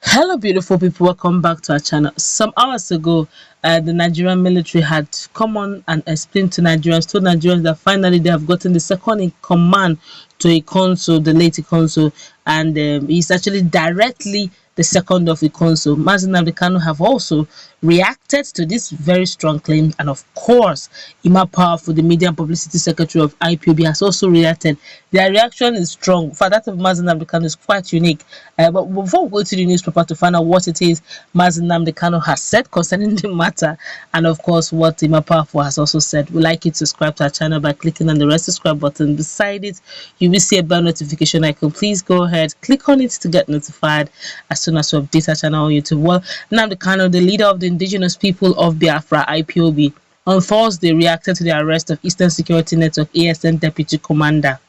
Hello, beautiful people. Welcome back to our channel. Some hours ago, the Nigerian military had come on and explained to Nigerians, told Nigerians that finally they have gotten the second in command to a consul, the late consul, and he's actually directly the second of the consul. Nnamdi Kanu have also reacted to this very strong claim, and of course, Ima Powerful, the media and publicity secretary of IPOB, has also reacted. Their reaction is strong. For that of Nnamdi Kanu is quite unique. But before we go to the newspaper to find out what it is Nnamdi Kanu has said concerning the matter, and of course what Ima Powerful has also said, we'd like you to subscribe to our channel by clicking on the red subscribe button. Beside it, you will see a bell notification icon. Please go ahead, click on it to get notified as soon as we update our channel on YouTube. Well, Nnamdi Kanu, the leader of the indigenous people of Biafra, IPOB, on Thursday reacted to the arrest of Eastern Security Network ESN Deputy Commander.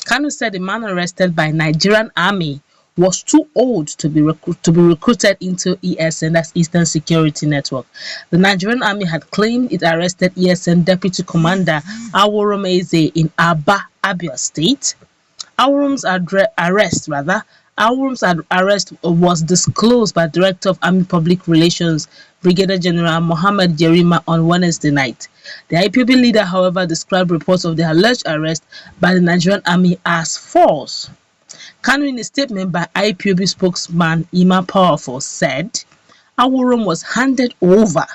Kanu said the man arrested by Nigerian Army was too old to be recruited into ESN, that's Eastern Security Network. The Nigerian Army had claimed it arrested ESN Deputy Commander Aworom Eze in Aba, Abia State. Aworom's arrest was disclosed by Director of Army Public Relations Brigadier General Mohammed Yerima on Wednesday night. The IPOB leader, however, described reports of the alleged arrest by the Nigerian Army as false. Kanu, in a statement by IPOB spokesman Ima Powerful, said Aworom was handed over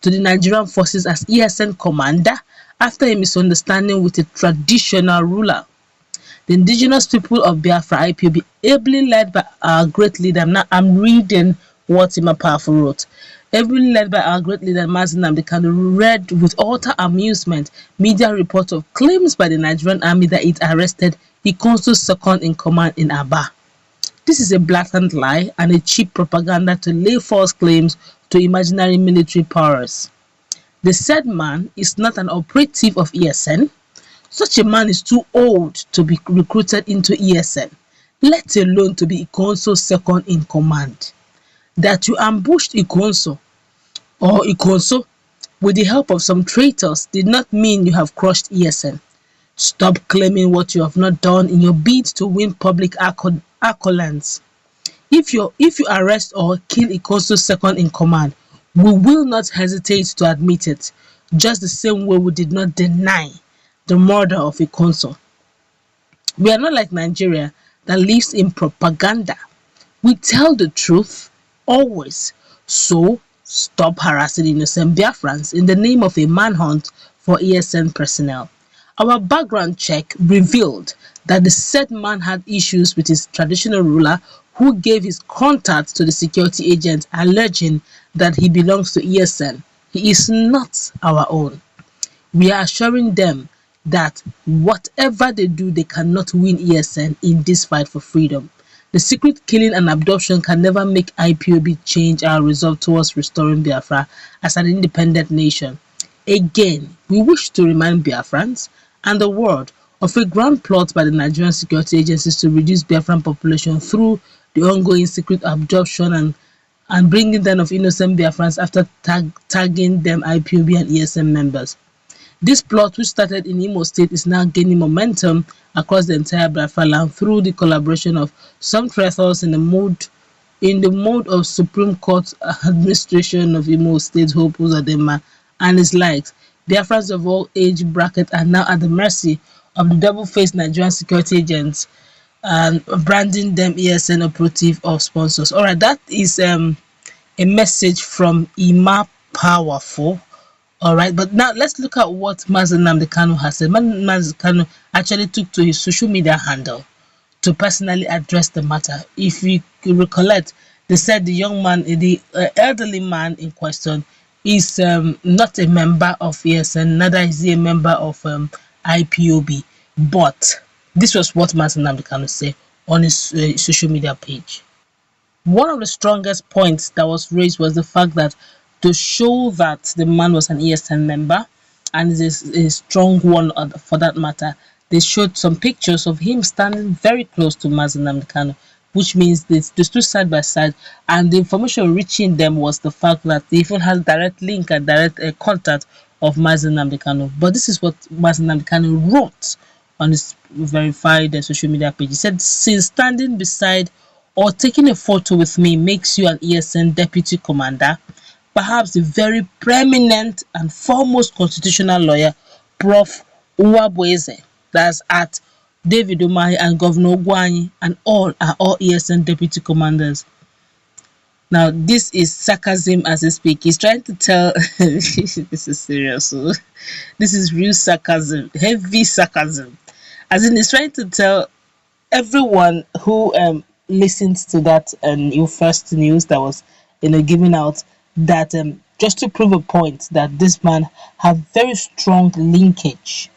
to the Nigerian forces as ESN commander after a misunderstanding with a traditional ruler. The indigenous people of Biafra, IPOB, ably led by our great leader, I'm reading what Ima Powerful wrote. Ably led by our great leader, Nnamdi Kanu, read with utter amusement media reports of claims by the Nigerian Army that it arrested the consul's second in command in Aba. This is a blatant lie and a cheap propaganda to lay false claims to imaginary military powers. The said man is not an operative of ESN. Such a man is too old to be recruited into ESN, let alone to be a consul's second in command. That you ambushed a consul or a consul with the help of some traitors did not mean you have crushed ESN. Stop claiming what you have not done in your bid to win public accolades. If you arrest or kill a consul second in command, we will not hesitate to admit it, just the same way we did not deny the murder of a consul. We are not like Nigeria that lives in propaganda. We tell the truth always. So stop harassing innocent Biafrans in the name of a manhunt for ESN personnel. Our background check revealed that the said man had issues with his traditional ruler who gave his contacts to the security agent alleging that he belongs to ESN. He is not our own. We are assuring them that whatever they do, they cannot win ESN in this fight for freedom. The secret killing and abduction can never make IPOB change our resolve towards restoring Biafra as an independent nation. Again, we wish to remind Biafrans and the world of a grand plot by the Nigerian security agencies to reduce Biafran population through the ongoing secret abduction and bringing them of innocent Biafrans after tagging them IPOB and ESN members. This plot, which started in Imo State, is now gaining momentum across the entire Biafra land through the collaboration of some traitors in the mode of Supreme Court administration of Imo State, Hope Uzodinma, and his likes. Biafrans of all age brackets are now at the mercy of the double-faced Nigerian security agents and branding them ESN operative or sponsors. Alright, that is a message from Ima Powerful. Alright, but now let's look at what Nnamdi Kanu has said. Nnamdi Kanu actually took to his social media handle to personally address the matter. If you recollect, they said the young man, the elderly man in question, is not a member of ESN, neither is he a member of IPOB. But this was what Nnamdi Kanu said on his social media page. One of the strongest points that was raised was the fact that to show that the man was an ESN member, and is a strong one for that matter, they showed some pictures of him standing very close to Nnamdi Kanu, which means they stood side by side, and the information reaching them was the fact that they even had direct link and direct contact of Nnamdi Kanu. But this is what Nnamdi Kanu wrote on his verified social media page. He said, since standing beside or taking a photo with me makes you an ESN deputy commander, perhaps the very preeminent and foremost constitutional lawyer, Prof. Uwabweze, that's at David Umahi and Governor Ogwani, and all are all ESN deputy commanders. Now, this is sarcasm as I speak. He's trying to tell this is serious. So this is real sarcasm, heavy sarcasm. As in, he's trying to tell everyone who listened to that new first news that was given out, that just to prove a point that this man have very strong linkage,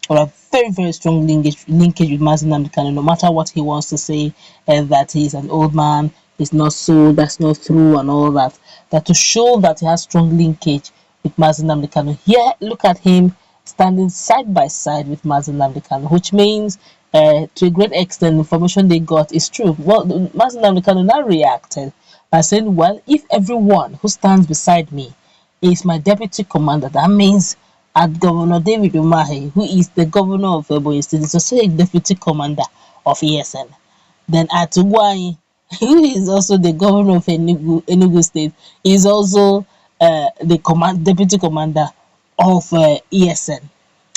or a very strong linkage with Nnamdi Kanu, no matter what he wants to say, that he's an old man, it's not so, that's not true, and all that. That to show that he has strong linkage with Nnamdi Kanu. Here, look at him standing side by side with Nnamdi Kanu, which means to a great extent, information they got is true. Well, Nnamdi Kanu now reacted by saying, well, if everyone who stands beside me is my deputy commander, that means at Governor David Umahi, who is the governor of Ebonyi State, is also a deputy commander of ESN. Then at Ugwai, who is also the governor of Enugu State, is also the deputy commander of ESN.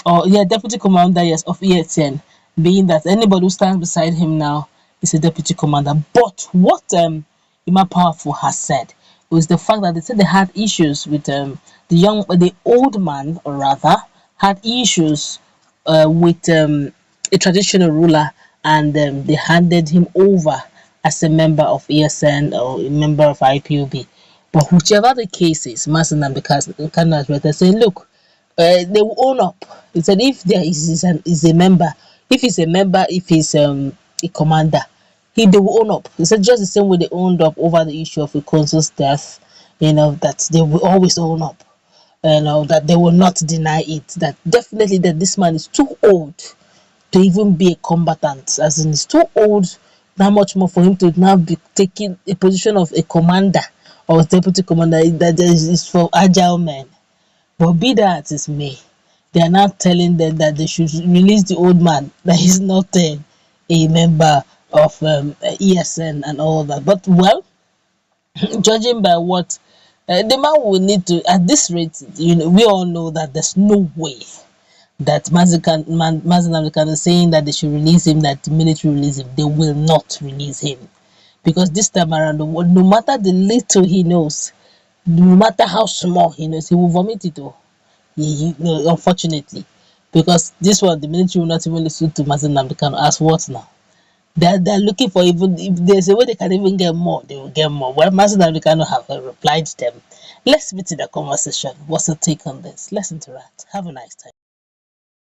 Or yeah, deputy commander, yes, of ESN, being that anybody who stands beside him now is a deputy commander. But what Ima Powerful has said was the fact that they said they had issues with the old man, or rather, had issues with a traditional ruler, and they handed him over as a member of ESN or a member of IPOB. But whichever the case is, Nnamdi Kanu has rather saying, look, they will own up. He said if there is a member, if he's a member, if he's a commander, they will own up. He said just the same way they owned up over the issue of a consul's death, that they will always own up. That they will not deny it. That definitely that this man is too old to even be a combatant, as in he's too old, not much more for him to now be taking a position of a commander or deputy commander. That is for agile men. But be that as it may, they are now telling them that they should release the old man, that he's not a member of ESN and all that. But well, judging by what the man will need to, at this rate, we all know that there's no way that Nnamdi Kanu is saying that they should release him, that the military release him. They will not release him. Because this time around, no matter the little he knows, no matter how small he knows, he will vomit it all. Unfortunately. Because this one, the military will not even listen to Nnamdi Kanu. As what now? They're looking for, even if there's a way they can even get more, they will get more. Well, Nnamdi Kanu have replied to them. Let's meet in the conversation. What's your take on this? Let's interact. Have a nice time.